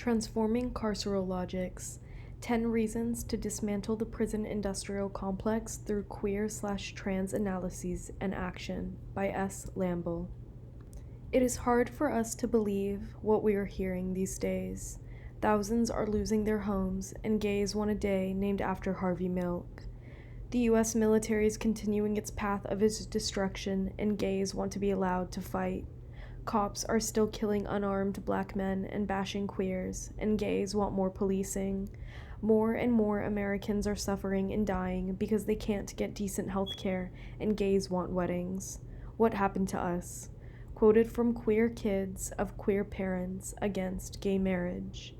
Transforming Carceral Logics: 10 Reasons to Dismantle the Prison Industrial Complex Through Queer/Trans Analyses and Action by S. Lamble. It is hard for us to believe what we are hearing these days. Thousands are losing their homes, and gays want a day named after Harvey Milk. The U.S. military is continuing its path of its destruction, and gays want to be allowed to fight. Cops are still killing unarmed black men and bashing queers, and gays want more policing. More and more Americans are suffering and dying because they can't get decent health care, and gays want weddings. What happened to us? Quoted from Queer Kids of Queer Parents Against Gay Marriage.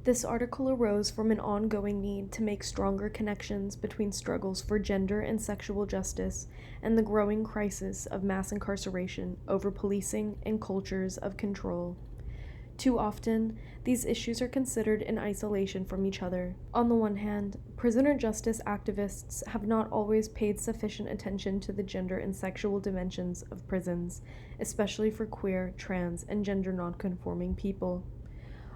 This article arose from an ongoing need to make stronger connections between struggles for gender and sexual justice and the growing crisis of mass incarceration over policing and cultures of control. Too often, these issues are considered in isolation from each other. On the one hand, prisoner justice activists have not always paid sufficient attention to the gender and sexual dimensions of prisons, especially for queer, trans, and gender nonconforming people.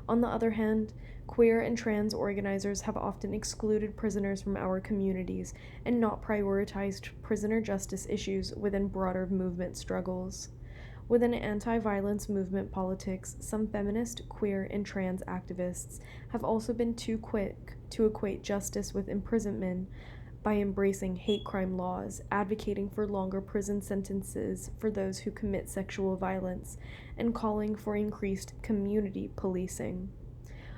On the other hand, queer and trans organizers have often excluded prisoners from our communities and not prioritized prisoner justice issues within broader movement struggles. Within anti-violence movement politics, some feminist, queer, and trans activists have also been too quick to equate justice with imprisonment by embracing hate crime laws, advocating for longer prison sentences for those who commit sexual violence, and calling for increased community policing.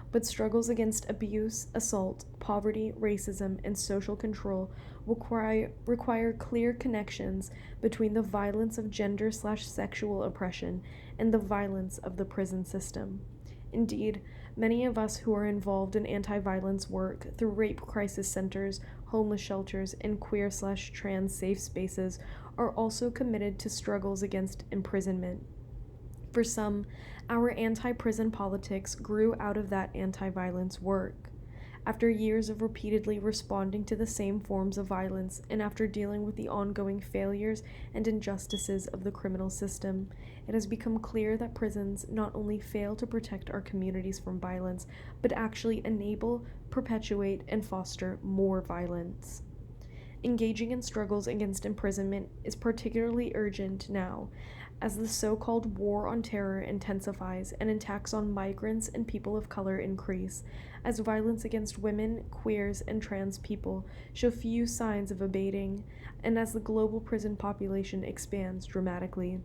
But struggles against abuse, assault, poverty, racism, and social control require clear connections between the violence of gender/sexual oppression and the violence of the prison system. Indeed, many of us who are involved in anti-violence work through rape crisis centers, homeless shelters, and queer/trans safe spaces are also committed to struggles against imprisonment. For some, our anti-prison politics grew out of that anti-violence work. After years of repeatedly responding to the same forms of violence, and after dealing with the ongoing failures and injustices of the criminal system, it has become clear that prisons not only fail to protect our communities from violence, but actually enable, perpetuate, and foster more violence. Engaging in struggles against imprisonment is particularly urgent now, as the so-called war on terror intensifies and attacks on migrants and people of color increase, as violence against women, queers, and trans people show few signs of abating, and as the global prison population expands dramatically.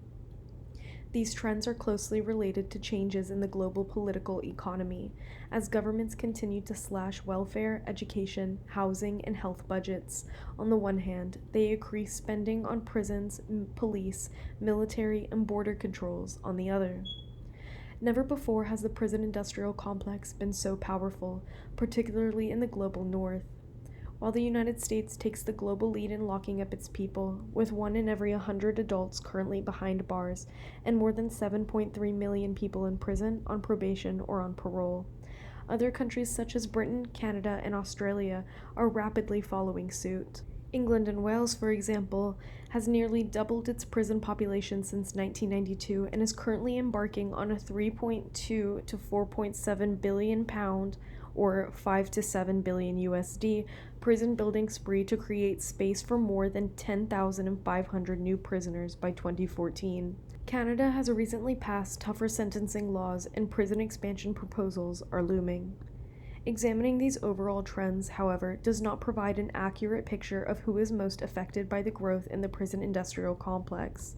These trends are closely related to changes in the global political economy, as governments continue to slash welfare, education, housing, and health budgets. On the one hand, they increase spending on prisons, police, military, and border controls on the other. Never before has the prison industrial complex been so powerful, particularly in the global north. While the United States takes the global lead in locking up its people, with 1 in every 100 adults currently behind bars, and more than 7.3 million people in prison, on probation, or on parole. Other countries such as Britain, Canada, and Australia are rapidly following suit. England and Wales, for example, has nearly doubled its prison population since 1992 and is currently embarking on a £3.2 to £4.7 billion or 5 to 7 billion USD prison building spree to create space for more than 10,500 new prisoners by 2014. Canada has recently passed tougher sentencing laws, and prison expansion proposals are looming. Examining these overall trends, however, does not provide an accurate picture of who is most affected by the growth in the prison industrial complex.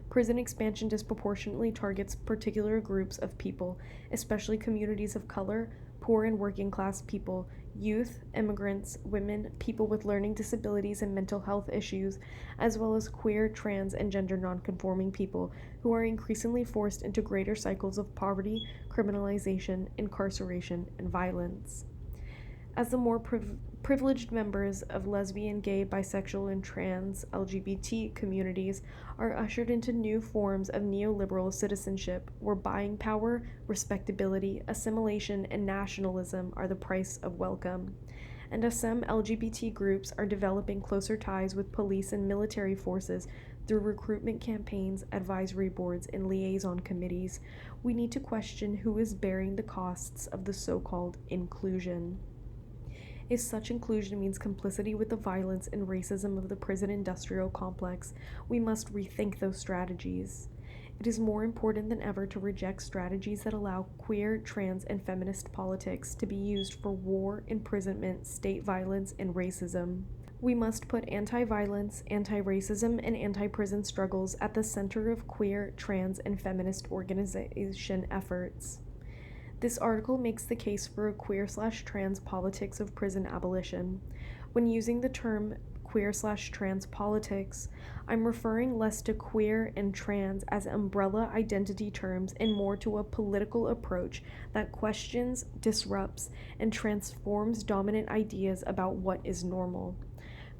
Prison expansion disproportionately targets particular groups of people, especially communities of color, poor and working class people, youth, immigrants, women, people with learning disabilities and mental health issues, as well as queer, trans, and gender nonconforming people who are increasingly forced into greater cycles of poverty, criminalization, incarceration, and violence. As the more privileged members of lesbian, gay, bisexual, and trans LGBT communities are ushered into new forms of neoliberal citizenship, where buying power, respectability, assimilation, and nationalism are the price of welcome. And as some LGBT groups are developing closer ties with police and military forces Through recruitment campaigns, advisory boards, and liaison committees, we need to question who is bearing the costs of the so-called inclusion. If such inclusion means complicity with the violence and racism of the prison industrial complex, we must rethink those strategies. It is more important than ever to reject strategies that allow queer, trans, and feminist politics to be used for war, imprisonment, state violence, and racism. We must put anti-violence, anti-racism, and anti-prison struggles at the center of queer, trans, and feminist organization efforts. This article makes the case for a queer/trans politics of prison abolition. When using the term queer/trans politics, I'm referring less to queer and trans as umbrella identity terms and more to a political approach that questions, disrupts, and transforms dominant ideas about what is normal.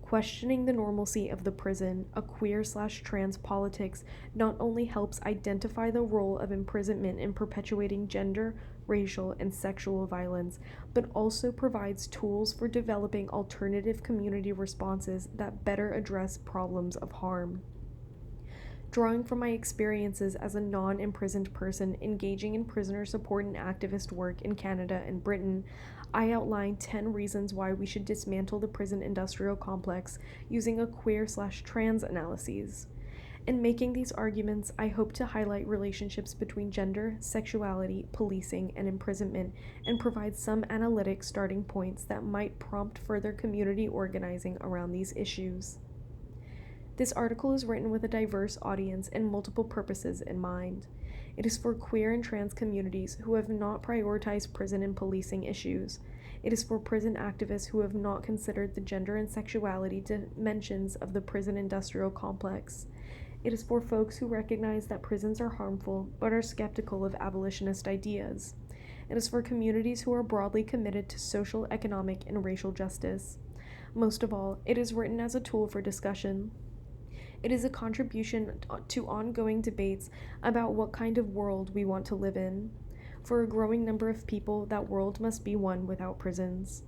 Questioning the normalcy of the prison, a queer/trans politics not only helps identify the role of imprisonment in perpetuating gender, racial, and sexual violence, but also provides tools for developing alternative community responses that better address problems of harm. Drawing from my experiences as a non-imprisoned person engaging in prisoner support and activist work in Canada and Britain, I outline 10 reasons why we should dismantle the prison industrial complex using a queer/trans analyses. In making these arguments, I hope to highlight relationships between gender, sexuality, policing, and imprisonment, and provide some analytic starting points that might prompt further community organizing around these issues. This article is written with a diverse audience and multiple purposes in mind. It is for queer and trans communities who have not prioritized prison and policing issues. It is for prison activists who have not considered the gender and sexuality dimensions of the prison industrial complex. It is for folks who recognize that prisons are harmful but are skeptical of abolitionist ideas. It is for communities who are broadly committed to social, economic, and racial justice. Most of all, it is written as a tool for discussion. It is a contribution to ongoing debates about what kind of world we want to live in. For a growing number of people, that world must be one without prisons.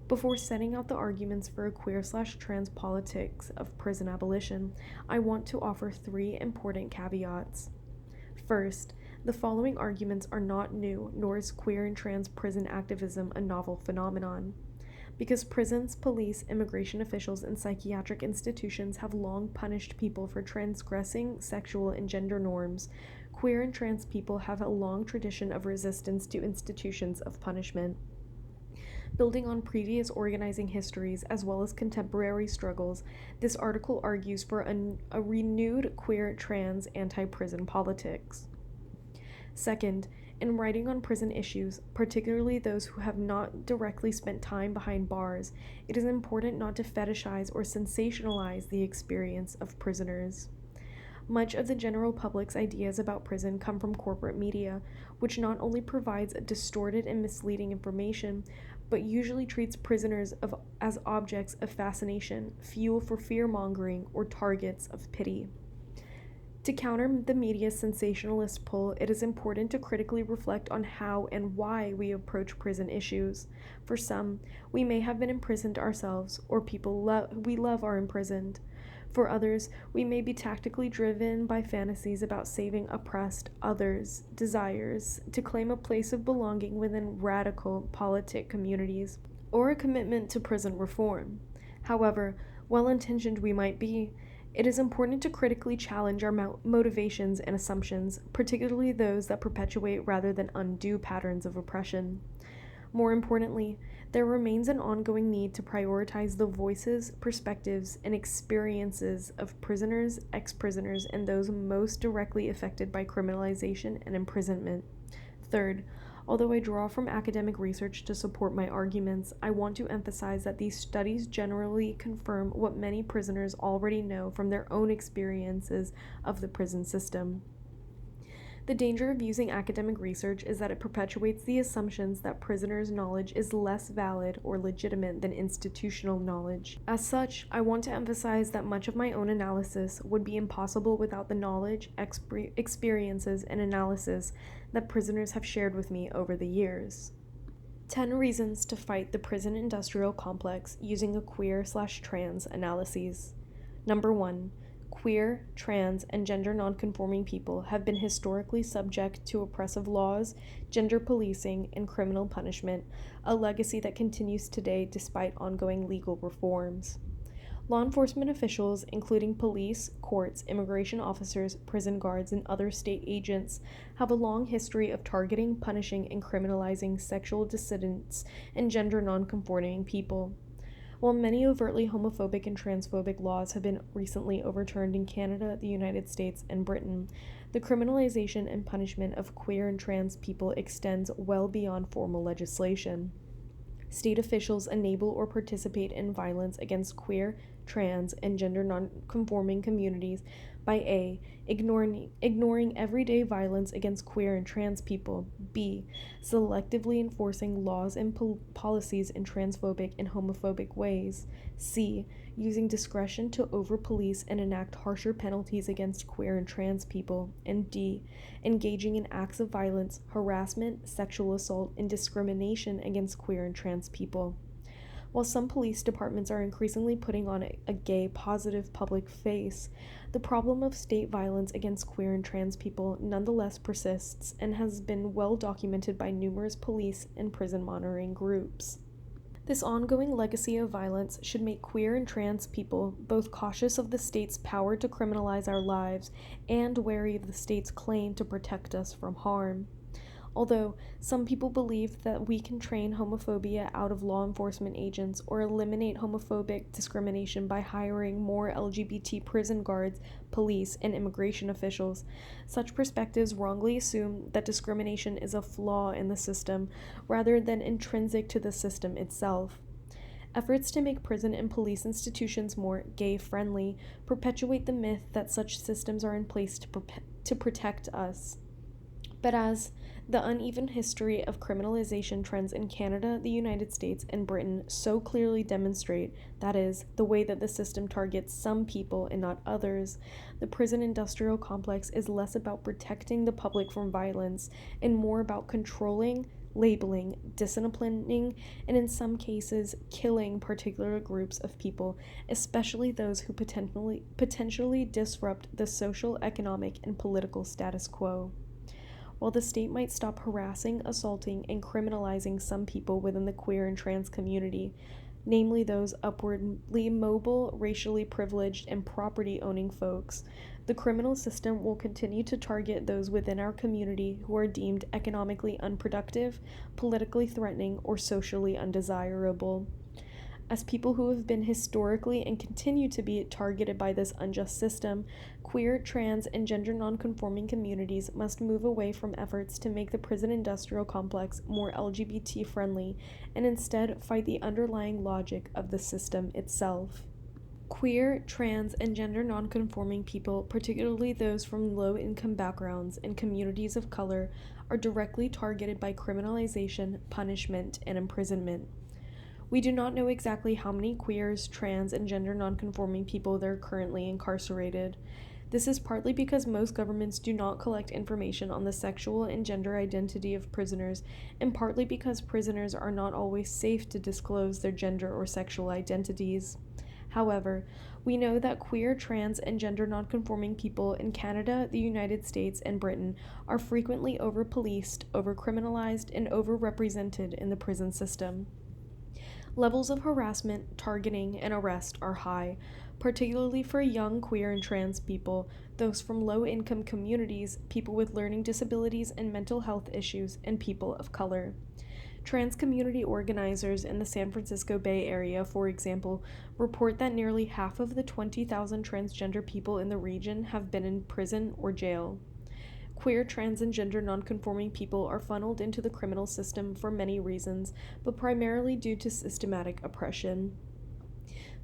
Before setting out the arguments for a queer/trans politics of prison abolition, I want to offer 3 important caveats. First, the following arguments are not new, nor is queer and trans prison activism a novel phenomenon. Because prisons, police, immigration officials, and psychiatric institutions have long punished people for transgressing sexual and gender norms, queer and trans people have a long tradition of resistance to institutions of punishment. Building on previous organizing histories as well as contemporary struggles, this article argues for a renewed queer, trans, anti-prison politics. Second, in writing on prison issues, particularly those who have not directly spent time behind bars, it is important not to fetishize or sensationalize the experience of prisoners. Much of the general public's ideas about prison come from corporate media, which not only provides distorted and misleading information, but usually treats prisoners as objects of fascination, fuel for fear-mongering, or targets of pity. To counter the media's sensationalist pull, it is important to critically reflect on how and why we approach prison issues. For some, we may have been imprisoned ourselves, or people we love are imprisoned. For others, we may be tactically driven by fantasies about saving oppressed others' desires to claim a place of belonging within radical politic communities, or a commitment to prison reform. However, well-intentioned we might be, it is important to critically challenge our motivations and assumptions, particularly those that perpetuate rather than undo patterns of oppression. More importantly, there remains an ongoing need to prioritize the voices, perspectives, and experiences of prisoners, ex-prisoners, and those most directly affected by criminalization and imprisonment. Third, although I draw from academic research to support my arguments, I want to emphasize that these studies generally confirm what many prisoners already know from their own experiences of the prison system. The danger of using academic research is that it perpetuates the assumptions that prisoners' knowledge is less valid or legitimate than institutional knowledge. As such, I want to emphasize that much of my own analysis would be impossible without the knowledge, experiences, and analysis that prisoners have shared with me over the years. 10 reasons to fight the prison industrial complex using a queer/trans analyses. Number 1. queer, trans, and gender nonconforming people have been historically subject to oppressive laws, gender policing, and criminal punishment, a legacy that continues today despite ongoing legal reforms. Law enforcement officials, including police, courts, immigration officers, prison guards, and other state agents, have a long history of targeting, punishing, and criminalizing sexual dissidents and gender nonconforming people. While many overtly homophobic and transphobic laws have been recently overturned in Canada, the United States, and Britain, the criminalization and punishment of queer and trans people extends well beyond formal legislation. State officials enable or participate in violence against queer, trans, and gender nonconforming communities by A. Ignoring everyday violence against queer and trans people, B. Selectively enforcing laws and policies in transphobic and homophobic ways, C. Using discretion to over-police and enact harsher penalties against queer and trans people, and D. Engaging in acts of violence, harassment, sexual assault, and discrimination against queer and trans people. While some police departments are increasingly putting on a gay, positive public face, the problem of state violence against queer and trans people nonetheless persists and has been well documented by numerous police and prison monitoring groups. This ongoing legacy of violence should make queer and trans people both cautious of the state's power to criminalize our lives and wary of the state's claim to protect us from harm. Although some people believe that we can train homophobia out of law enforcement agents or eliminate homophobic discrimination by hiring more LGBT prison guards, police, and immigration officials, such perspectives wrongly assume that discrimination is a flaw in the system rather than intrinsic to the system itself. Efforts to make prison and police institutions more gay-friendly perpetuate the myth that such systems are in place to protect us. But as the uneven history of criminalization trends in Canada, the United States, and Britain so clearly demonstrate, that is, the way that the system targets some people and not others, the prison industrial complex is less about protecting the public from violence and more about controlling, labeling, disciplining, and in some cases, killing particular groups of people, especially those who potentially disrupt the social, economic, and political status quo. While the state might stop harassing, assaulting, and criminalizing some people within the queer and trans community, namely those upwardly mobile, racially privileged, and property-owning folks, the criminal system will continue to target those within our community who are deemed economically unproductive, politically threatening, or socially undesirable. As people who have been historically and continue to be targeted by this unjust system, queer, trans, and gender nonconforming communities must move away from efforts to make the prison industrial complex more LGBT friendly and instead fight the underlying logic of the system itself. Queer, trans, and gender nonconforming people, particularly those from low-income backgrounds and communities of color, are directly targeted by criminalization, punishment, and imprisonment. We do not know exactly how many queers, trans, and gender nonconforming people there are currently incarcerated. This is partly because most governments do not collect information on the sexual and gender identity of prisoners, and partly because prisoners are not always safe to disclose their gender or sexual identities. However, we know that queer, trans, and gender nonconforming people in Canada, the United States, and Britain are frequently over-policed, over-criminalized, and over-represented in the prison system. Levels of harassment, targeting, and arrest are high, particularly for young queer and trans people, those from low-income communities, people with learning disabilities and mental health issues, and people of color. Trans community organizers in the San Francisco Bay Area, for example, report that nearly half of the 20,000 transgender people in the region have been in prison or jail. Queer, trans, and gender nonconforming people are funneled into the criminal system for many reasons, but primarily due to systematic oppression.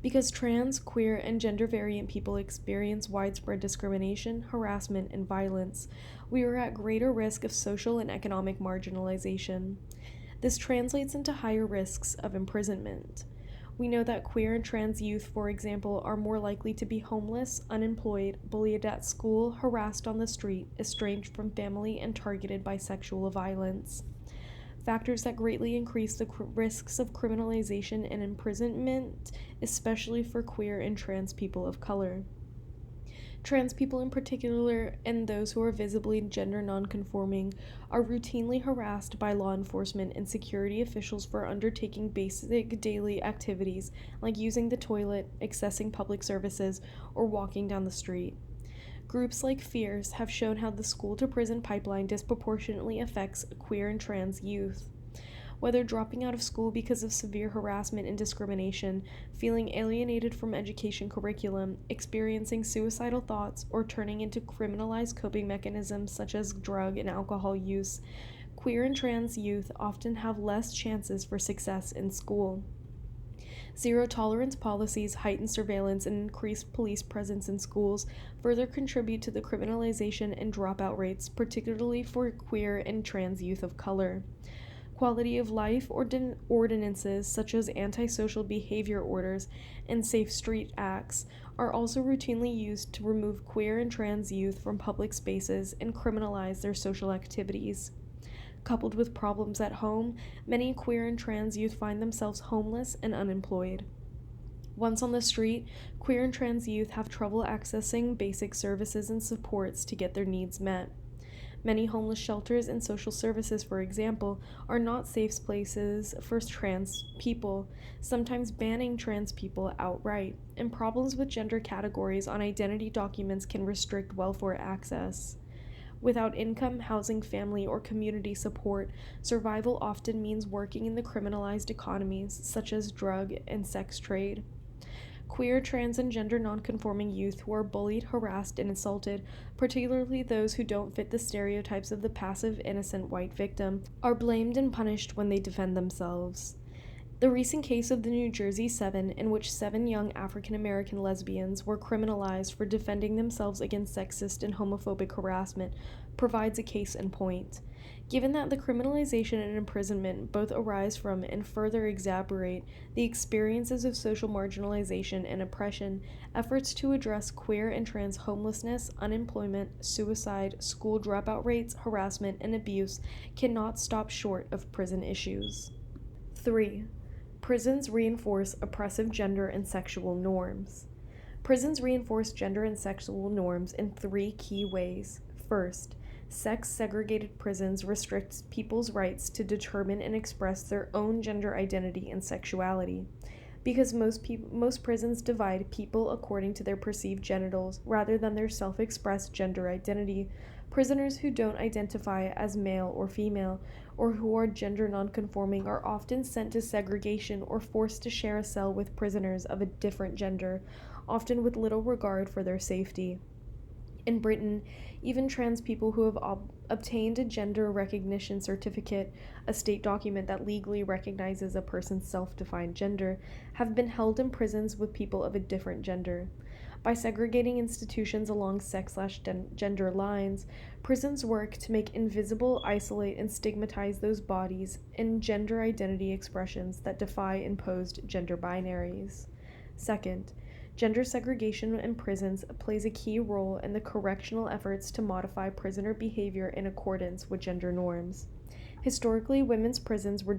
Because trans, queer, and gender variant people experience widespread discrimination, harassment, and violence, we are at greater risk of social and economic marginalization. This translates into higher risks of imprisonment. We know that queer and trans youth, for example, are more likely to be homeless, unemployed, bullied at school, harassed on the street, estranged from family, and targeted by sexual violence. Factors that greatly increase the risks of criminalization and imprisonment, especially for queer and trans people of color. Trans people in particular, and those who are visibly gender nonconforming, are routinely harassed by law enforcement and security officials for undertaking basic daily activities like using the toilet, accessing public services, or walking down the street. Groups like FEARS have shown how the school-to-prison pipeline disproportionately affects queer and trans youth. Whether dropping out of school because of severe harassment and discrimination, feeling alienated from education curriculum, experiencing suicidal thoughts, or turning into criminalized coping mechanisms such as drug and alcohol use, queer and trans youth often have less chances for success in school. Zero-tolerance policies, heightened surveillance, and increased police presence in schools further contribute to the criminalization and dropout rates, particularly for queer and trans youth of color. Quality of life ordinances such as antisocial behavior orders and safe street acts are also routinely used to remove queer and trans youth from public spaces and criminalize their social activities. Coupled with problems at home, many queer and trans youth find themselves homeless and unemployed. Once on the street, queer and trans youth have trouble accessing basic services and supports to get their needs met. Many homeless shelters and social services, for example, are not safe places for trans people, sometimes banning trans people outright, and problems with gender categories on identity documents can restrict welfare access. Without income, housing, family, or community support, survival often means working in the criminalized economies, such as drug and sex trade. Queer, trans, and gender nonconforming youth who are bullied, harassed, and assaulted, particularly those who don't fit the stereotypes of the passive, innocent white victim, are blamed and punished when they defend themselves. The recent case of the New Jersey 7, in which 7 young African American lesbians were criminalized for defending themselves against sexist and homophobic harassment, provides a case in point. Given that the criminalization and imprisonment both arise from and further exacerbate the experiences of social marginalization and oppression, efforts to address queer and trans homelessness, unemployment, suicide, school dropout rates, harassment, and abuse cannot stop short of prison issues. 3. Prisons reinforce oppressive gender and sexual norms. Prisons reinforce gender and sexual norms in 3 key ways. First, sex-segregated prisons restrict people's rights to determine and express their own gender identity and sexuality. Because most prisons divide people according to their perceived genitals rather than their self-expressed gender identity, prisoners who don't identify as male or female, or who are gender nonconforming, are often sent to segregation or forced to share a cell with prisoners of a different gender, often with little regard for their safety. In Britain, even trans people who have obtained a gender recognition certificate, a state document that legally recognizes a person's self-defined gender, have been held in prisons with people of a different gender. By segregating institutions along sex/gender lines, prisons work to make invisible, isolate, and stigmatize those bodies and gender identity expressions that defy imposed gender binaries. Second, gender segregation in prisons plays a key role in the correctional efforts to modify prisoner behavior in accordance with gender norms. Historically, women's prisons were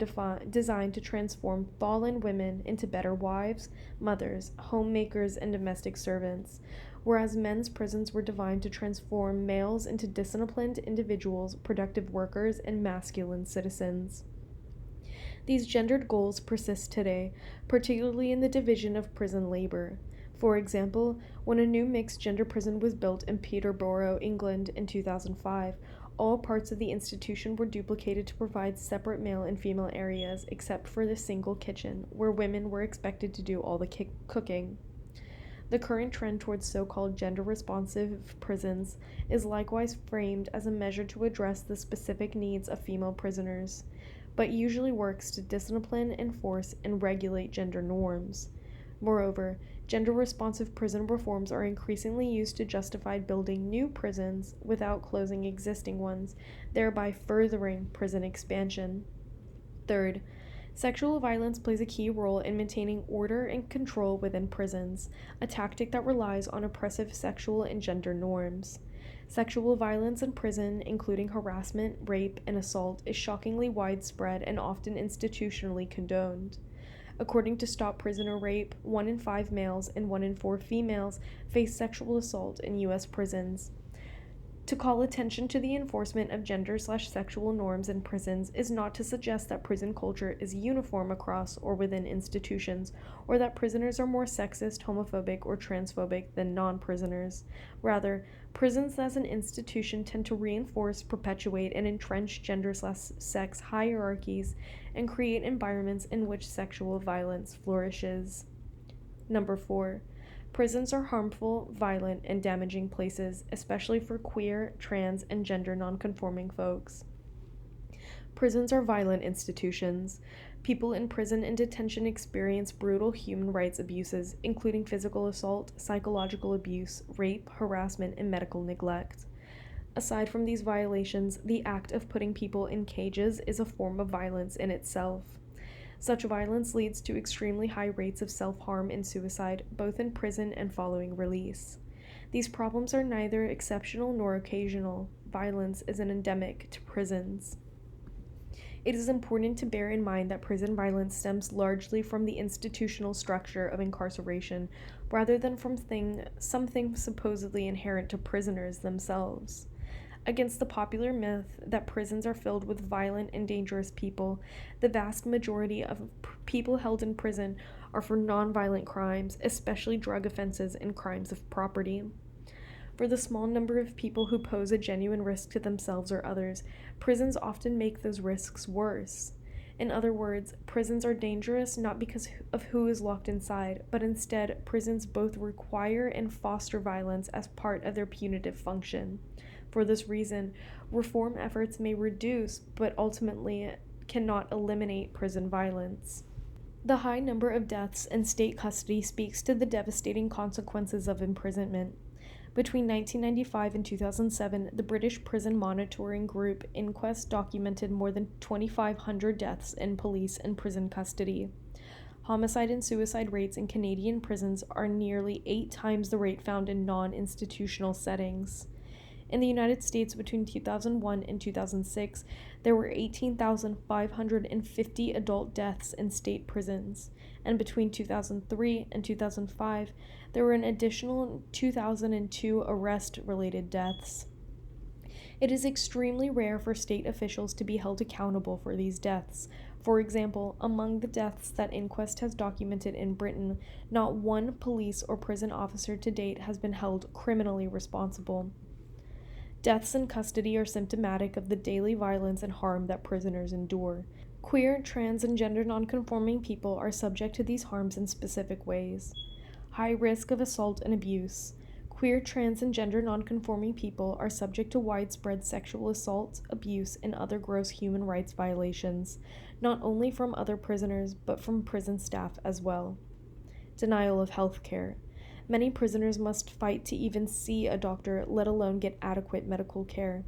designed to transform fallen women into better wives, mothers, homemakers, and domestic servants, whereas men's prisons were designed to transform males into disciplined individuals, productive workers, and masculine citizens. These gendered goals persist today, particularly in the division of prison labor. For example, when a new mixed-gender prison was built in Peterborough, England in 2005, all parts of the institution were duplicated to provide separate male and female areas except for the single kitchen, where women were expected to do all the cooking. The current trend towards so-called gender-responsive prisons is likewise framed as a measure to address the specific needs of female prisoners, but usually works to discipline, enforce, and regulate gender norms. Moreover, gender-responsive prison reforms are increasingly used to justify building new prisons without closing existing ones, thereby furthering prison expansion. Third, sexual violence plays a key role in maintaining order and control within prisons, a tactic that relies on oppressive sexual and gender norms. Sexual violence in prison, including harassment, rape, and assault, is shockingly widespread and often institutionally condoned. According to Stop Prisoner Rape, 1 in 5 males and 1 in 4 females face sexual assault in U.S. prisons. To call attention to the enforcement of gender/sexual norms in prisons is not to suggest that prison culture is uniform across or within institutions, or that prisoners are more sexist, homophobic, or transphobic than non-prisoners. Rather, prisons as an institution tend to reinforce, perpetuate, and entrench gender/sex hierarchies and create environments in which sexual violence flourishes. Number 4. Prisons are harmful, violent, and damaging places, especially for queer, trans, and gender nonconforming folks. Prisons are violent institutions. People in prison and detention experience brutal human rights abuses, including physical assault, psychological abuse, rape, harassment, and medical neglect. Aside from these violations, the act of putting people in cages is a form of violence in itself. Such violence leads to extremely high rates of self-harm and suicide, both in prison and following release. These problems are neither exceptional nor occasional. Violence is an endemic to prisons. It is important to bear in mind that prison violence stems largely from the institutional structure of incarceration, rather than from something supposedly inherent to prisoners themselves. Against the popular myth that prisons are filled with violent and dangerous people, the vast majority of people held in prison are for nonviolent crimes, especially drug offenses and crimes of property. For the small number of people who pose a genuine risk to themselves or others, prisons often make those risks worse. In other words, prisons are dangerous not because of who is locked inside, but instead, prisons both require and foster violence as part of their punitive function. For this reason, reform efforts may reduce, but ultimately cannot eliminate prison violence. The high number of deaths in state custody speaks to the devastating consequences of imprisonment. Between 1995 and 2007, the British prison monitoring group Inquest documented more than 2,500 deaths in police and prison custody. Homicide and suicide rates in Canadian prisons are nearly 8 times the rate found in non-institutional settings. In the United States, between 2001 and 2006, there were 18,550 adult deaths in state prisons, and between 2003 and 2005, there were an additional 2,002 arrest-related deaths. It is extremely rare for state officials to be held accountable for these deaths. For example, among the deaths that Inquest has documented in Britain, not one police or prison officer to date has been held criminally responsible. Deaths in custody are symptomatic of the daily violence and harm that prisoners endure. Queer, trans, and gender nonconforming people are subject to these harms in specific ways. High risk of assault and abuse. Queer, trans, and gender nonconforming people are subject to widespread sexual assault, abuse, and other gross human rights violations, not only from other prisoners, but from prison staff as well. Denial of health care. Many prisoners must fight to even see a doctor, let alone get adequate medical care.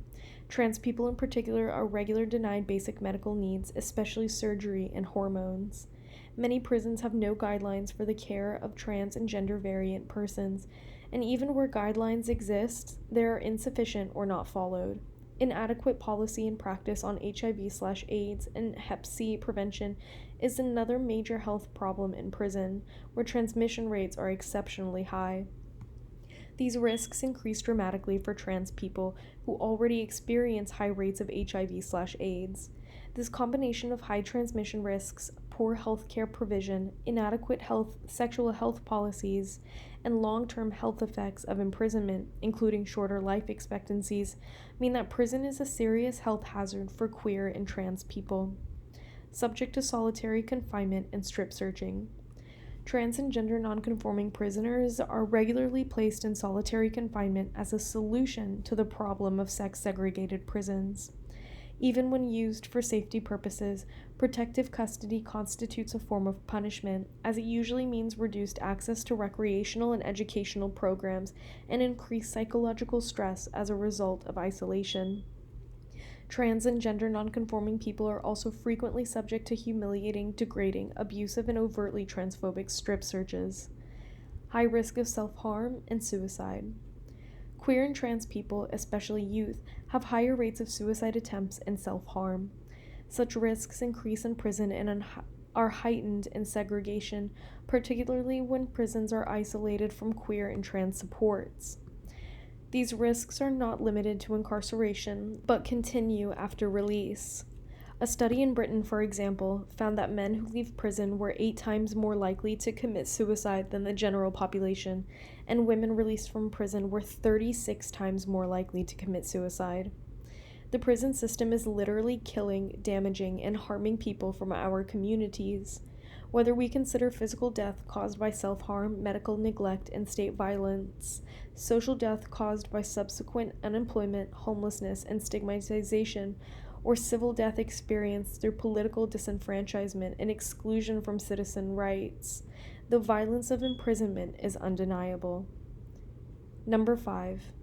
Trans people in particular are regularly denied basic medical needs, especially surgery and hormones. Many prisons have no guidelines for the care of trans and gender variant persons, and even where guidelines exist, they are insufficient or not followed. Inadequate policy and practice on HIV/AIDS and Hep C prevention is another major health problem in prison, where transmission rates are exceptionally high. These risks increase dramatically for trans people who already experience high rates of HIV/AIDS. This combination of high transmission risks, poor health care provision, inadequate sexual health policies, and long-term health effects of imprisonment, including shorter life expectancies, mean that prison is a serious health hazard for queer and trans people. Subject to solitary confinement and strip searching. Trans and gender nonconforming prisoners are regularly placed in solitary confinement as a solution to the problem of sex-segregated prisons. Even when used for safety purposes, protective custody constitutes a form of punishment, as it usually means reduced access to recreational and educational programs and increased psychological stress as a result of isolation. Trans and gender nonconforming people are also frequently subject to humiliating, degrading, abusive, and overtly transphobic strip searches. High risk of self-harm and suicide. Queer and trans people, especially youth, have higher rates of suicide attempts and self-harm. Such risks increase in prison and are heightened in segregation, particularly when prisons are isolated from queer and trans supports. These risks are not limited to incarceration, but continue after release. A study in Britain, for example, found that men who leave prison were 8 times more likely to commit suicide than the general population, and women released from prison were 36 times more likely to commit suicide. The prison system is literally killing, damaging, and harming people from our communities. Whether we consider physical death caused by self-harm, medical neglect, and state violence, social death caused by subsequent unemployment, homelessness, and stigmatization, or civil death experienced through political disenfranchisement and exclusion from citizen rights, the violence of imprisonment is undeniable. Number 5.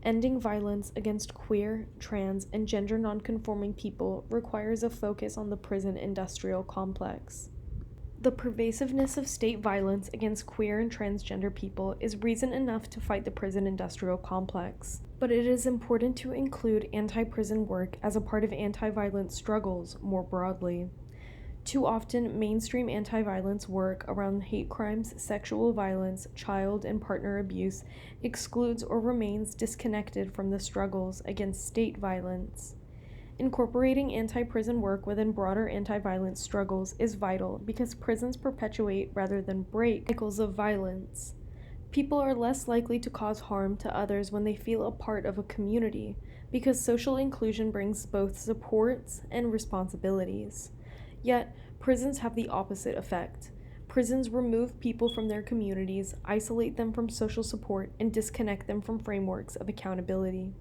Ending violence against queer, trans, and gender nonconforming people requires a focus on the prison industrial complex. The pervasiveness of state violence against queer and transgender people is reason enough to fight the prison industrial complex, but it is important to include anti-prison work as a part of anti-violence struggles more broadly. Too often, mainstream anti-violence work around hate crimes, sexual violence, child and partner abuse excludes or remains disconnected from the struggles against state violence. Incorporating anti-prison work within broader anti-violence struggles is vital because prisons perpetuate rather than break cycles of violence. People are less likely to cause harm to others when they feel a part of a community, because social inclusion brings both supports and responsibilities. Yet, prisons have the opposite effect. Prisons remove people from their communities, isolate them from social support, and disconnect them from frameworks of accountability.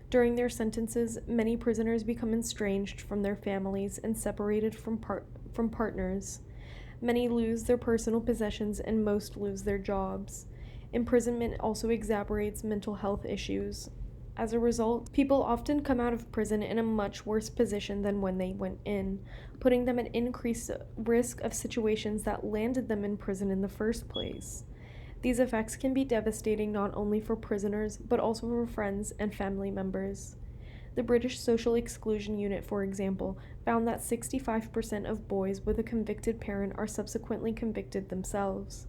During their sentences, many prisoners become estranged from their families and separated from partners. Many lose their personal possessions and most lose their jobs. Imprisonment also exacerbates mental health issues. As a result, people often come out of prison in a much worse position than when they went in, putting them at increased risk of situations that landed them in prison in the first place. These effects can be devastating not only for prisoners, but also for friends and family members. The British Social Exclusion Unit, for example, found that 65% of boys with a convicted parent are subsequently convicted themselves.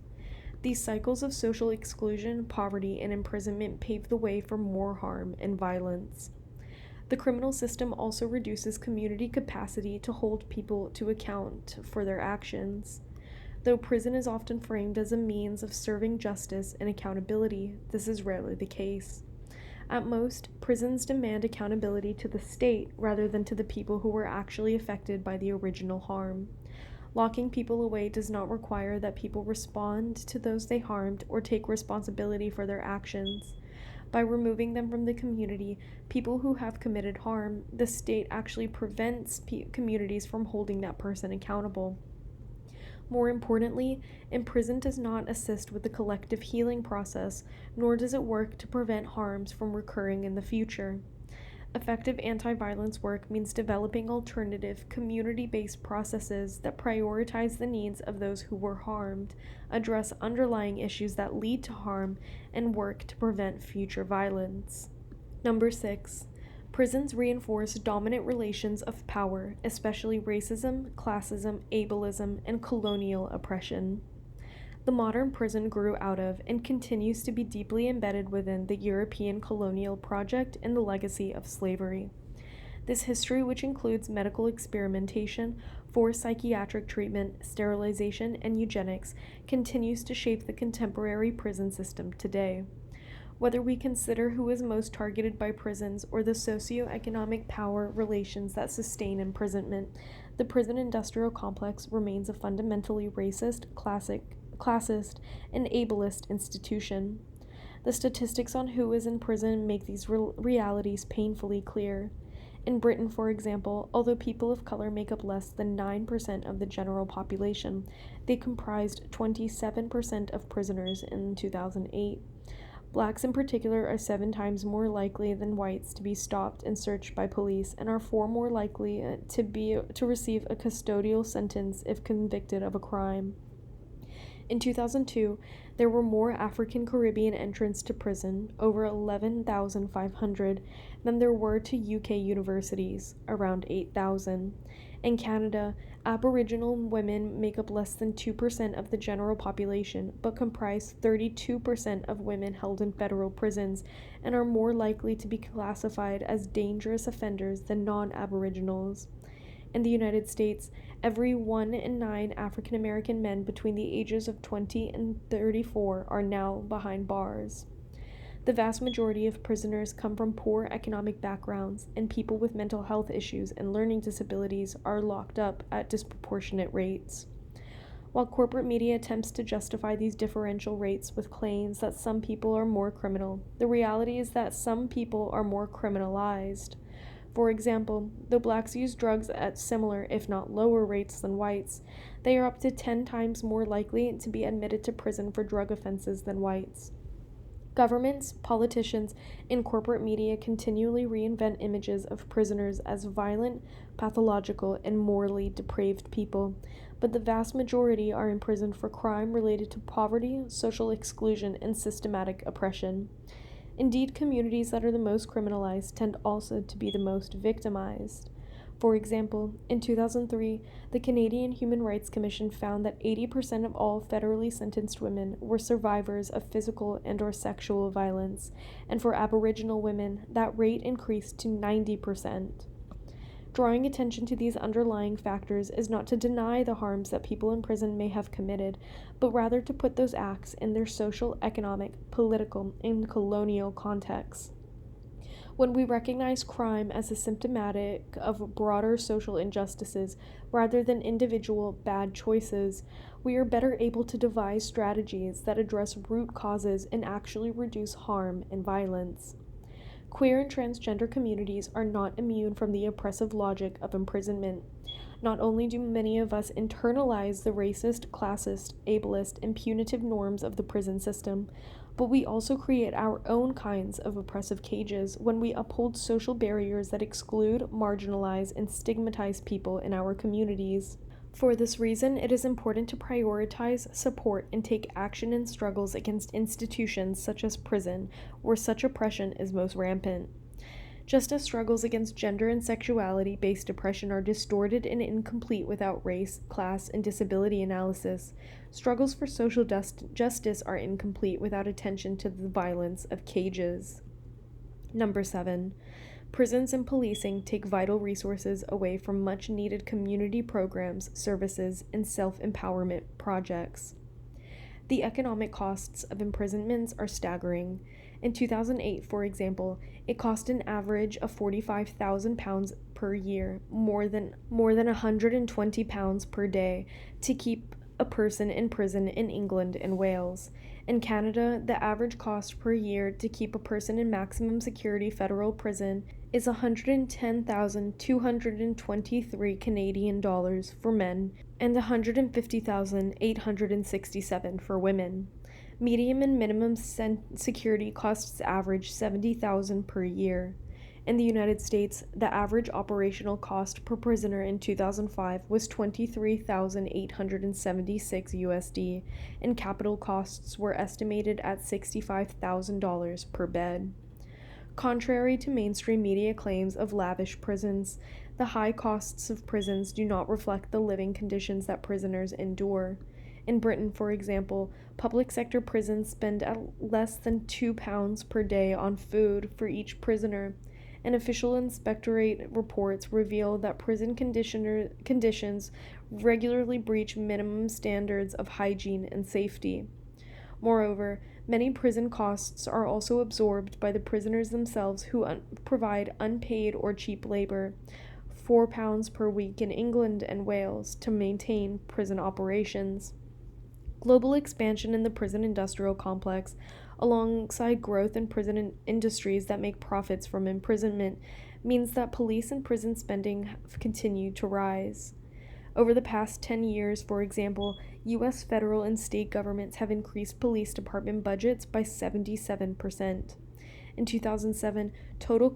These cycles of social exclusion, poverty, and imprisonment pave the way for more harm and violence. The criminal system also reduces community capacity to hold people to account for their actions. Though prison is often framed as a means of serving justice and accountability, this is rarely the case. At most, prisons demand accountability to the state rather than to the people who were actually affected by the original harm. Locking people away does not require that people respond to those they harmed or take responsibility for their actions. By removing them from the community, people who have committed harm, the state actually prevents communities from holding that person accountable. More importantly, imprisonment does not assist with the collective healing process, nor does it work to prevent harms from recurring in the future. Effective anti-violence work means developing alternative, community-based processes that prioritize the needs of those who were harmed, address underlying issues that lead to harm, and work to prevent future violence. Number 6. Prisons reinforce dominant relations of power, especially racism, classism, ableism, and colonial oppression. The modern prison grew out of and continues to be deeply embedded within the European colonial project and the legacy of slavery. This history, which includes medical experimentation, forced psychiatric treatment, sterilization, and eugenics, continues to shape the contemporary prison system today. Whether we consider who is most targeted by prisons or the socioeconomic power relations that sustain imprisonment, the prison industrial complex remains a fundamentally racist, classist, and ableist institution. The statistics on who is in prison make these realities painfully clear. In Britain, for example, although people of color make up less than 9% of the general population, they comprised 27% of prisoners in 2008. Blacks in particular are 7 times more likely than whites to be stopped and searched by police, and are 4 more likely to receive a custodial sentence if convicted of a crime. In 2002, there were more African Caribbean entrants to prison, over 11,500, than there were to UK universities, around 8,000. In Canada, Aboriginal women make up less than 2% of the general population, but comprise 32% of women held in federal prisons and are more likely to be classified as dangerous offenders than non-Aboriginals. In the United States, every 1 in 9 African American men between the ages of 20 and 34 are now behind bars. The vast majority of prisoners come from poor economic backgrounds, and people with mental health issues and learning disabilities are locked up at disproportionate rates. While corporate media attempts to justify these differential rates with claims that some people are more criminal, the reality is that some people are more criminalized. For example, though blacks use drugs at similar, if not lower, rates than whites, they are up to 10 times more likely to be admitted to prison for drug offenses than whites. Governments, politicians, and corporate media continually reinvent images of prisoners as violent, pathological, and morally depraved people, but the vast majority are imprisoned for crime related to poverty, social exclusion, and systematic oppression. Indeed, communities that are the most criminalized tend also to be the most victimized. For example, in 2003, the Canadian Human Rights Commission found that 80% of all federally sentenced women were survivors of physical and/or sexual violence, and for Aboriginal women, that rate increased to 90%. Drawing attention to these underlying factors is not to deny the harms that people in prison may have committed, but rather to put those acts in their social, economic, political, and colonial contexts. When we recognize crime as a symptomatic of broader social injustices rather than individual bad choices, we are better able to devise strategies that address root causes and actually reduce harm and violence. Queer and transgender communities are not immune from the oppressive logic of imprisonment. Not only do many of us internalize the racist, classist, ableist, and punitive norms of the prison system, but we also create our own kinds of oppressive cages when we uphold social barriers that exclude, marginalize, and stigmatize people in our communities. For this reason, it is important to prioritize, support, and take action in struggles against institutions such as prison, where such oppression is most rampant. Just as struggles against gender and sexuality-based oppression are distorted and incomplete without race, class, and disability analysis, struggles for social justice are incomplete without attention to the violence of cages. Number 7. Prisons and policing take vital resources away from much-needed community programs, services, and self-empowerment projects. The economic costs of imprisonments are staggering. In 2008, for example, it cost an average of £45,000 per year, more than £120 per day, to keep a person in prison in England and Wales. In Canada, the average cost per year to keep a person in maximum security federal prison is $110,223 Canadian dollars for men and $150,867 for women. Medium and minimum security costs average $70,000 per year. In the United States, the average operational cost per prisoner in 2005 was $23,876 USD, and capital costs were estimated at $65,000 per bed. Contrary to mainstream media claims of lavish prisons, the high costs of prisons do not reflect the living conditions that prisoners endure. In Britain, for example, public sector prisons spend at less than £2 per day on food for each prisoner, and official inspectorate reports reveal that prison conditions regularly breach minimum standards of hygiene and safety. Moreover, many prison costs are also absorbed by the prisoners themselves who provide unpaid or cheap labor, £4 per week in England and Wales, to maintain prison operations. Global expansion in the prison industrial complex, alongside growth in prison industries that make profits from imprisonment, means that police and prison spending have continued to rise. Over the past 10 years, for example, U.S. federal and state governments have increased police department budgets by 77%. In 2007, total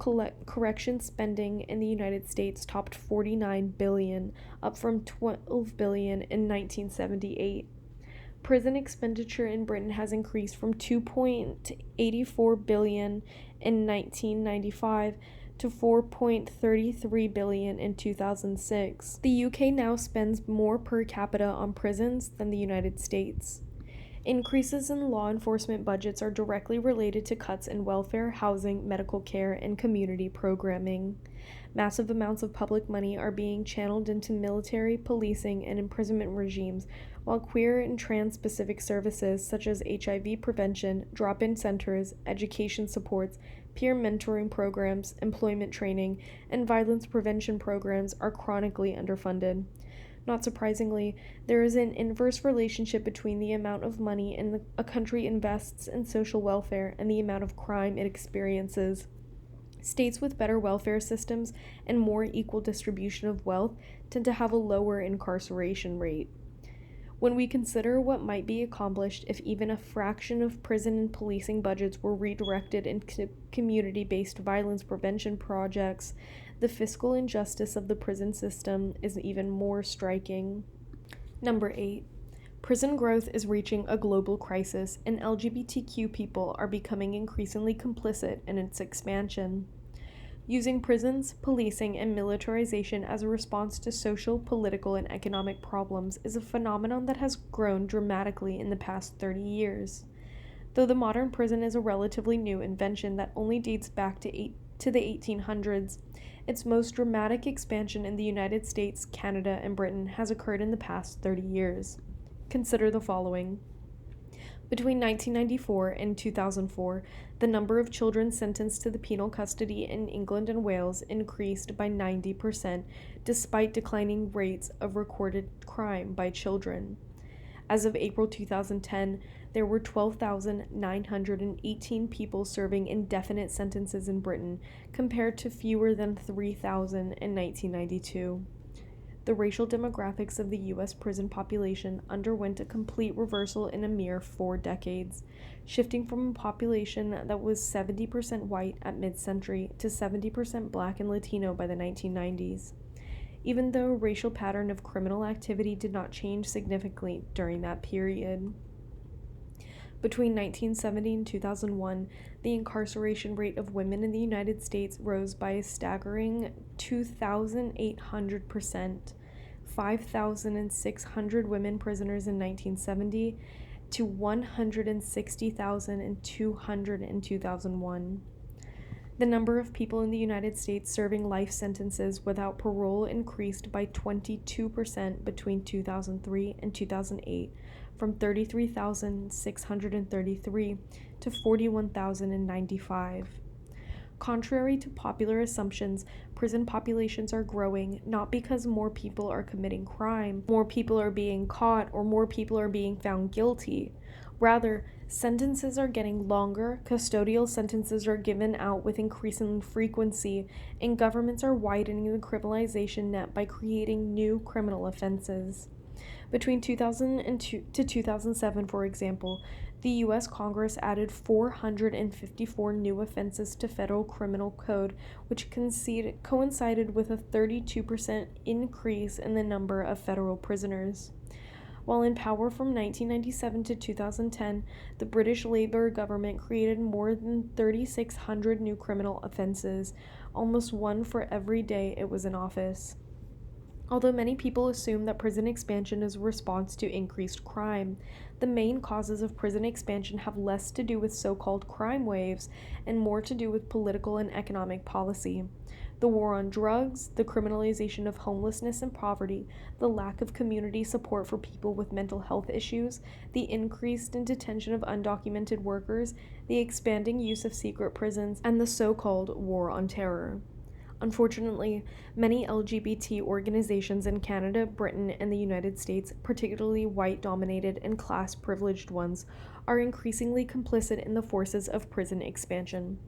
correction spending in the United States topped $49 billion, up from $12 billion in 1978. Prison expenditure in Britain has increased from $2.84 billion in 1995 to $4.33 billion in 2006. The UK now spends more per capita on prisons than the United States. Increases in law enforcement budgets are directly related to cuts in welfare, housing, medical care, and community programming. Massive amounts of public money are being channeled into military, policing, and imprisonment regimes, while queer and trans-specific services such as HIV prevention, drop-in centers, education supports, peer mentoring programs, employment training, and violence prevention programs are chronically underfunded. Not surprisingly, there is an inverse relationship between the amount of money a country invests in social welfare and the amount of crime it experiences. States with better welfare systems and more equal distribution of wealth tend to have a lower incarceration rate. When we consider what might be accomplished if even a fraction of prison and policing budgets were redirected into community-based violence prevention projects, the fiscal injustice of the prison system is even more striking. Number 8. Prison growth is reaching a global crisis, and LGBTQ people are becoming increasingly complicit in its expansion. Using prisons, policing, and militarization as a response to social, political, and economic problems is a phenomenon that has grown dramatically in the past 30 years. Though the modern prison is a relatively new invention that only dates back to the 1800s, its most dramatic expansion in the United States, Canada, and Britain has occurred in the past 30 years. Consider the following. Between 1994 and 2004, the number of children sentenced to the penal custody in England and Wales increased by 90%, despite declining rates of recorded crime by children. As of April 2010, there were 12,918 people serving indefinite sentences in Britain, compared to fewer than 3,000 in 1992. The racial demographics of the U.S. prison population underwent a complete reversal in a mere 4 decades, shifting from a population that was 70% white at mid-century to 70% black and Latino by the 1990s. Even though a racial pattern of criminal activity did not change significantly during that period. Between 1970 and 2001, the incarceration rate of women in the United States rose by a staggering 2,800%, 5,600 women prisoners in 1970 to 160,200 in 2001. The number of people in the United States serving life sentences without parole increased by 22% between 2003 and 2008, from 33,633 to 41,095. Contrary to popular assumptions, prison populations are growing not because more people are committing crime, more people are being caught, or more people are being found guilty. Rather, sentences are getting longer, custodial sentences are given out with increasing frequency, and governments are widening the criminalization net by creating new criminal offenses. Between 2002 to 2007, for example, the U.S. Congress added 454 new offenses to federal criminal code, which coincided with a 32% increase in the number of federal prisoners. While in power from 1997 to 2010, the British Labour government created more than 3,600 new criminal offenses, almost one for every day it was in office. Although many people assume that prison expansion is a response to increased crime, the main causes of prison expansion have less to do with so-called crime waves and more to do with political and economic policy. The war on drugs, the criminalization of homelessness and poverty, the lack of community support for people with mental health issues, the increase in detention of undocumented workers, the expanding use of secret prisons, and the so-called war on terror. Unfortunately, many LGBT organizations in Canada, Britain, and the United States, particularly white-dominated and class-privileged ones, are increasingly complicit in the forces of prison expansion.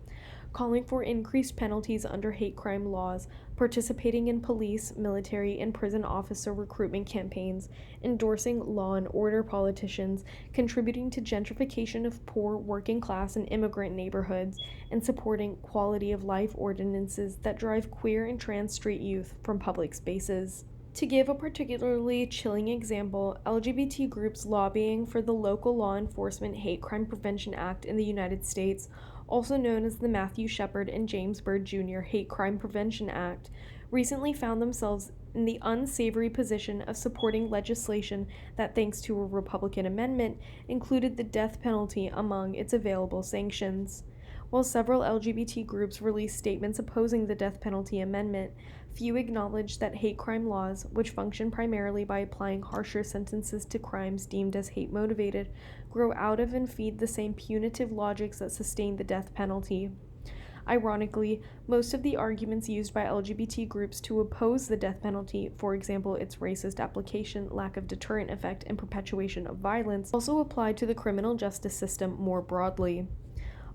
Calling for increased penalties under hate crime laws, participating in police, military, and prison officer recruitment campaigns, endorsing law and order politicians, contributing to gentrification of poor working class and immigrant neighborhoods, and supporting quality of life ordinances that drive queer and trans street youth from public spaces. To give a particularly chilling example, LGBT groups lobbying for the local law enforcement Hate Crime Prevention Act in the United States also known as the Matthew Shepard and James Byrd Jr. Hate Crime Prevention Act, recently found themselves in the unsavory position of supporting legislation that, thanks to a Republican amendment, included the death penalty among its available sanctions. While several LGBT groups released statements opposing the death penalty amendment, few acknowledged that hate crime laws, which function primarily by applying harsher sentences to crimes deemed as hate-motivated, grow out of and feed the same punitive logics that sustain the death penalty. Ironically, most of the arguments used by LGBT groups to oppose the death penalty, for example, its racist application, lack of deterrent effect, and perpetuation of violence, also apply to the criminal justice system more broadly.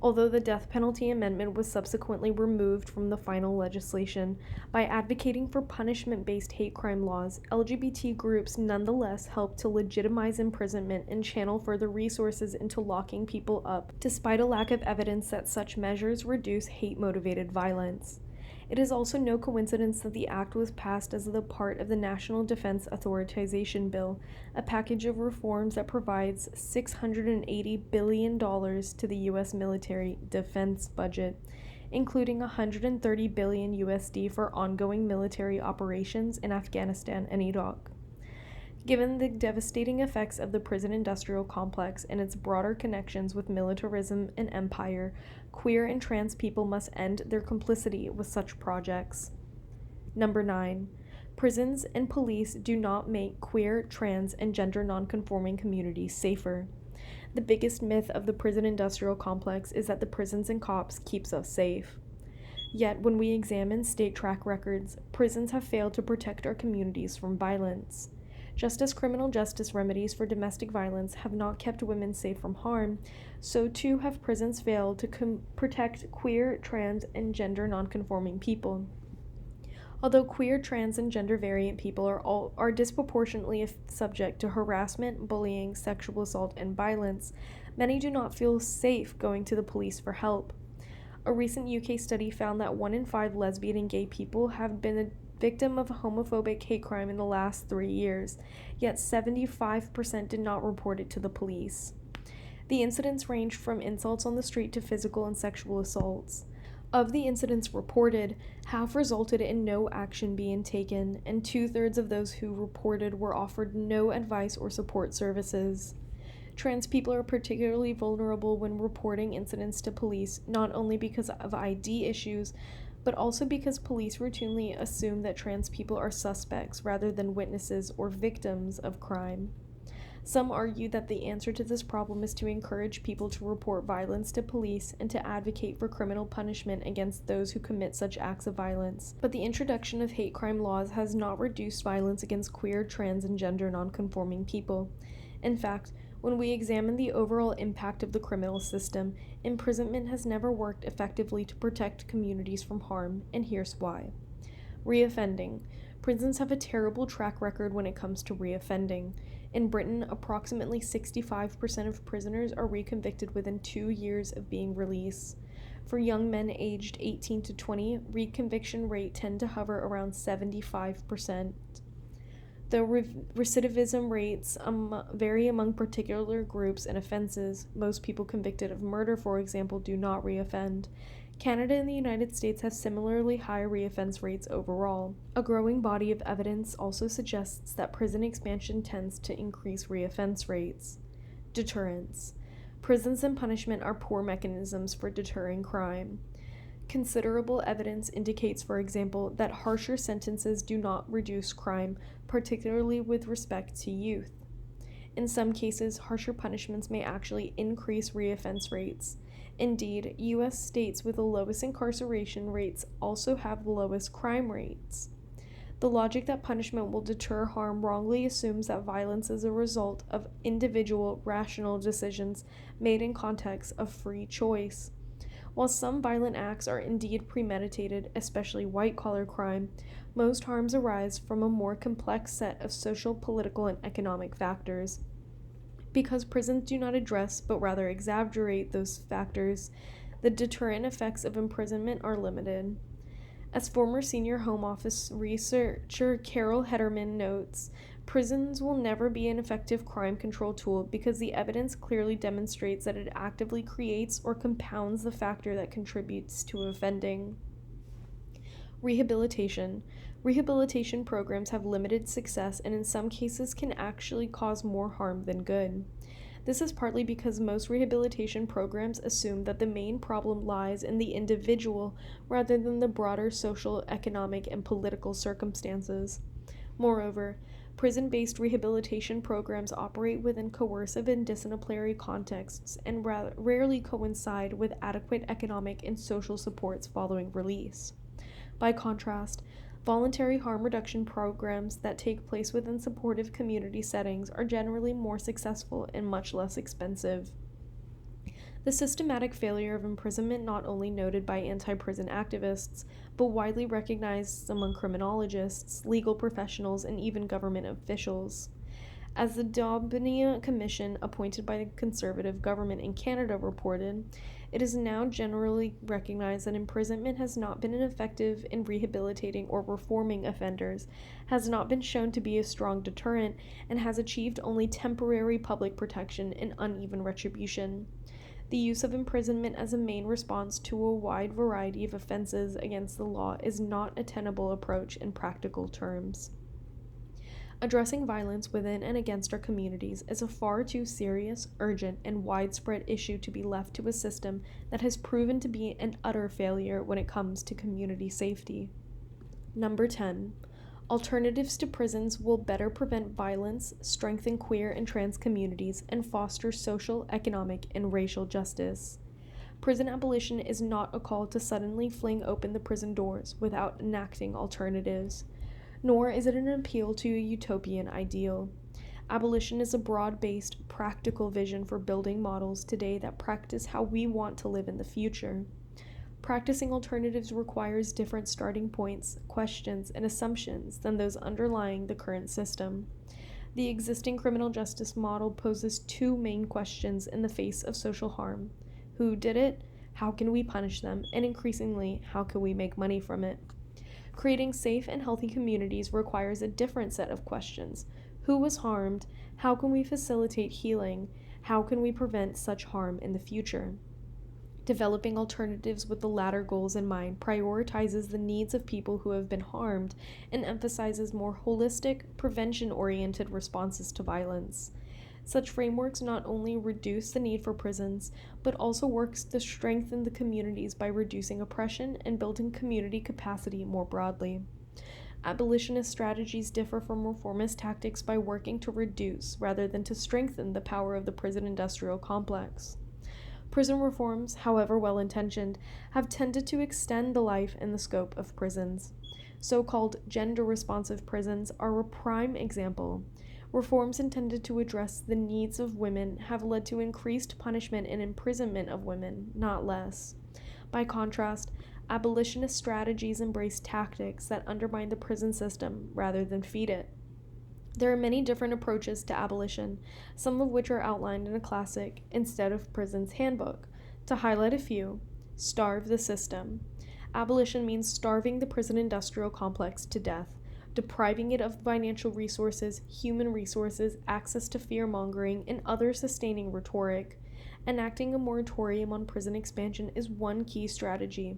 Although the death penalty amendment was subsequently removed from the final legislation, by advocating for punishment-based hate crime laws, LGBT groups nonetheless helped to legitimize imprisonment and channel further resources into locking people up, despite a lack of evidence that such measures reduce hate-motivated violence. It is also no coincidence that the act was passed as the part of the National Defense Authorization Bill, a package of reforms that provides $680 billion to the U.S. military defense budget, including $130 billion USD for ongoing military operations in Afghanistan and Iraq. Given the devastating effects of the prison industrial complex and its broader connections with militarism and empire, queer and trans people must end their complicity with such projects. Number 9. Prisons and police do not make queer, trans, and gender nonconforming communities safer. The biggest myth of the prison industrial complex is that the prisons and cops keeps us safe. Yet, when we examine state track records, prisons have failed to protect our communities from violence. Just as criminal justice remedies for domestic violence have not kept women safe from harm, so too have prisons failed to protect queer, trans, and gender nonconforming people. Although queer, trans, and gender variant people are disproportionately subject to harassment, bullying, sexual assault, and violence, many do not feel safe going to the police for help. A recent UK study found that 1 in 5 lesbian and gay people have been a victim of homophobic hate crime in the last 3 years, yet 75% did not report it to the police. The incidents ranged from insults on the street to physical and sexual assaults. Of the incidents reported, half resulted in no action being taken, and 2/3 of those who reported were offered no advice or support services. Trans people are particularly vulnerable when reporting incidents to police, not only because of ID issues, but also because police routinely assume that trans people are suspects rather than witnesses or victims of crime. Some argue that the answer to this problem is to encourage people to report violence to police and to advocate for criminal punishment against those who commit such acts of violence. But the introduction of hate crime laws has not reduced violence against queer, trans, and gender nonconforming people. In fact, when we examine the overall impact of the criminal system, imprisonment has never worked effectively to protect communities from harm, and here's why. Reoffending. Prisons have a terrible track record when it comes to reoffending. In Britain, approximately 65% of prisoners are reconvicted within 2 years of being released. For young men aged 18 to 20, reconviction rate tend to hover around 75%. Though recidivism rates vary among particular groups and offenses, most people convicted of murder, for example, do not reoffend. Canada and the United States have similarly high reoffense rates overall. A growing body of evidence also suggests that prison expansion tends to increase reoffense rates. Deterrence. Prisons and punishment are poor mechanisms for deterring crime. Considerable evidence indicates, for example, that harsher sentences do not reduce crime, particularly with respect to youth. In some cases, harsher punishments may actually increase reoffense rates. Indeed, U.S. states with the lowest incarceration rates also have the lowest crime rates. The logic that punishment will deter harm wrongly assumes that violence is a result of individual, rational decisions made in context of free choice. While some violent acts are indeed premeditated, especially white-collar crime, most harms arise from a more complex set of social, political, and economic factors. Because prisons do not address, but rather exaggerate those factors, the deterrent effects of imprisonment are limited. As former senior Home Office researcher Carol Hederman notes, Prisons will never be an effective crime control tool because the evidence clearly demonstrates that it actively creates or compounds the factor that contributes to offending. Rehabilitation. Rehabilitation programs have limited success and in some cases can actually cause more harm than good. This is partly because most rehabilitation programs assume that the main problem lies in the individual rather than the broader social, economic, and political circumstances. Moreover, prison-based rehabilitation programs operate within coercive and disciplinary contexts and rarely coincide with adequate economic and social supports following release. By contrast, voluntary harm reduction programs that take place within supportive community settings are generally more successful and much less expensive. The systematic failure of imprisonment not only noted by anti-prison activists, but widely recognized among criminologists, legal professionals, and even government officials. As the Embodiment Commission appointed by the Conservative government in Canada reported, it is now generally recognized that imprisonment has not been effective in rehabilitating or reforming offenders, has not been shown to be a strong deterrent, and has achieved only temporary public protection and uneven retribution. The use of imprisonment as a main response to a wide variety of offenses against the law is not a tenable approach in practical terms. Addressing violence within and against our communities is a far too serious, urgent, and widespread issue to be left to a system that has proven to be an utter failure when it comes to community safety. Number 10. Alternatives to prisons will better prevent violence, strengthen queer and trans communities, and foster social, economic, and racial justice. Prison abolition is not a call to suddenly fling open the prison doors without enacting alternatives. Nor is it an appeal to a utopian ideal. Abolition is a broad-based, practical vision for building models today that practice how we want to live in the future. Practicing alternatives requires different starting points, questions, and assumptions than those underlying the current system. The existing criminal justice model poses two main questions in the face of social harm. Who did it? How can we punish them? And increasingly, how can we make money from it? Creating safe and healthy communities requires a different set of questions. Who was harmed? How can we facilitate healing? How can we prevent such harm in the future? Developing alternatives with the latter goals in mind prioritizes the needs of people who have been harmed and emphasizes more holistic, prevention-oriented responses to violence. Such frameworks not only reduce the need for prisons, but also works to strengthen the communities by reducing oppression and building community capacity more broadly. Abolitionist strategies differ from reformist tactics by working to reduce rather than to strengthen the power of the prison industrial complex. Prison reforms, however well-intentioned, have tended to extend the life and the scope of prisons. So-called gender-responsive prisons are a prime example. Reforms intended to address the needs of women have led to increased punishment and imprisonment of women, not less. By contrast, abolitionist strategies embrace tactics that undermine the prison system rather than feed it. There are many different approaches to abolition, some of which are outlined in a classic Instead of Prisons handbook. To highlight a few, starve the system. Abolition means starving the prison industrial complex to death, depriving it of financial resources, human resources, access to fear-mongering, and other sustaining rhetoric. Enacting a moratorium on prison expansion is one key strategy.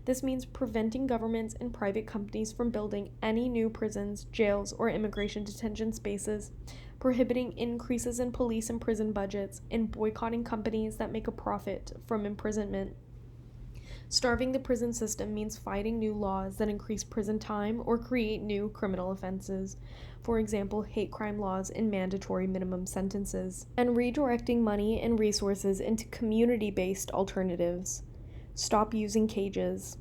This means preventing governments and private companies from building any new prisons, jails, or immigration detention spaces, prohibiting increases in police and prison budgets, and boycotting companies that make a profit from imprisonment. Starving the prison system means fighting new laws that increase prison time or create new criminal offenses, for example, hate crime laws and mandatory minimum sentences, and redirecting money and resources into community-based alternatives. Stop using cages.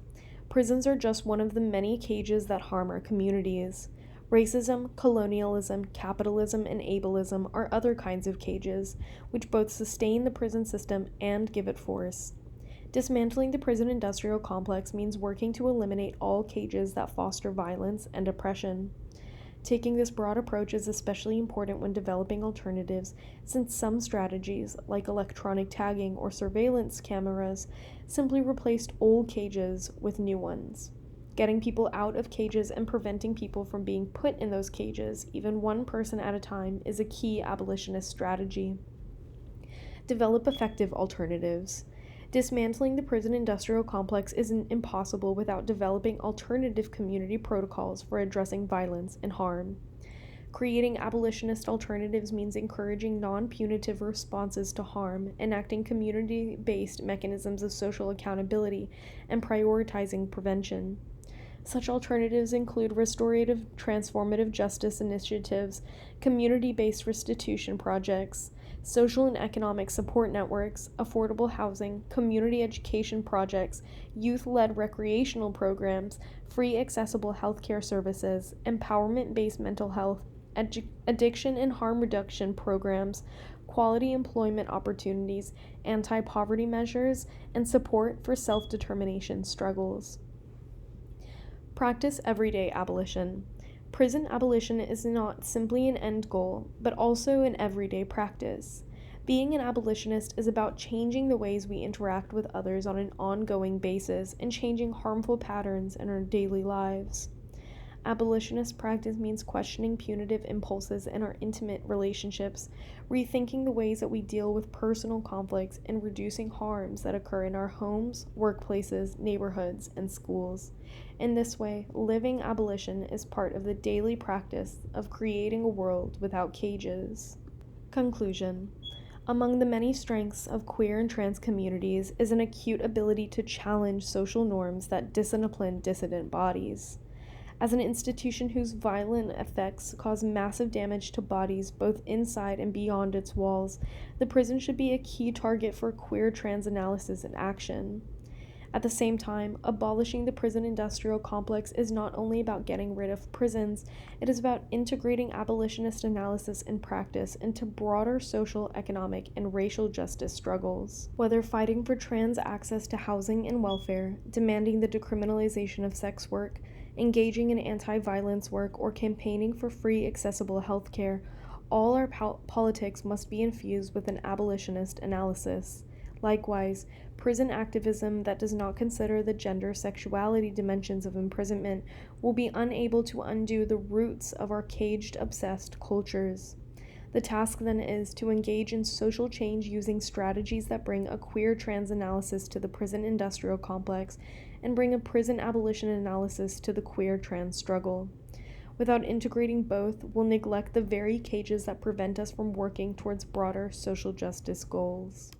Prisons are just one of the many cages that harm our communities. Racism, colonialism, capitalism, and ableism are other kinds of cages, which both sustain the prison system and give it force. Dismantling the prison industrial complex means working to eliminate all cages that foster violence and oppression. Taking this broad approach is especially important when developing alternatives, since some strategies, like electronic tagging or surveillance cameras, simply replaced old cages with new ones. Getting people out of cages and preventing people from being put in those cages, even one person at a time, is a key abolitionist strategy. Develop effective alternatives. Dismantling the prison industrial complex isn't impossible without developing alternative community protocols for addressing violence and harm. Creating abolitionist alternatives means encouraging non-punitive responses to harm, enacting community-based mechanisms of social accountability, and prioritizing prevention. Such alternatives include restorative transformative justice initiatives, community-based restitution projects, social and economic support networks, affordable housing, community education projects, youth-led recreational programs, free accessible healthcare services, empowerment-based mental health, addiction and harm reduction programs, quality employment opportunities, anti-poverty measures, and support for self-determination struggles. Practice everyday abolition. Prison abolition is not simply an end goal, but also an everyday practice. Being an abolitionist is about changing the ways we interact with others on an ongoing basis and changing harmful patterns in our daily lives. Abolitionist practice means questioning punitive impulses in our intimate relationships, rethinking the ways that we deal with personal conflicts, and reducing harms that occur in our homes, workplaces, neighborhoods, and schools. In this way, living abolition is part of the daily practice of creating a world without cages. Conclusion. Among the many strengths of queer and trans communities is an acute ability to challenge social norms that discipline dissident bodies. As an institution whose violent effects cause massive damage to bodies both inside and beyond its walls, the prison should be a key target for queer trans analysis and action. At the same time, abolishing the prison industrial complex is not only about getting rid of prisons, it is about integrating abolitionist analysis and practice into broader social, economic, and racial justice struggles. Whether fighting for trans access to housing and welfare, demanding the decriminalization of sex work, engaging in anti-violence work, or campaigning for free, accessible healthcare, all our politics must be infused with an abolitionist analysis. Likewise, prison activism that does not consider the gender-sexuality dimensions of imprisonment will be unable to undo the roots of our caged-obsessed cultures. The task then is to engage in social change using strategies that bring a queer trans analysis to the prison industrial complex and bring a prison abolition analysis to the queer trans struggle. Without integrating both, we'll neglect the very cages that prevent us from working towards broader social justice goals.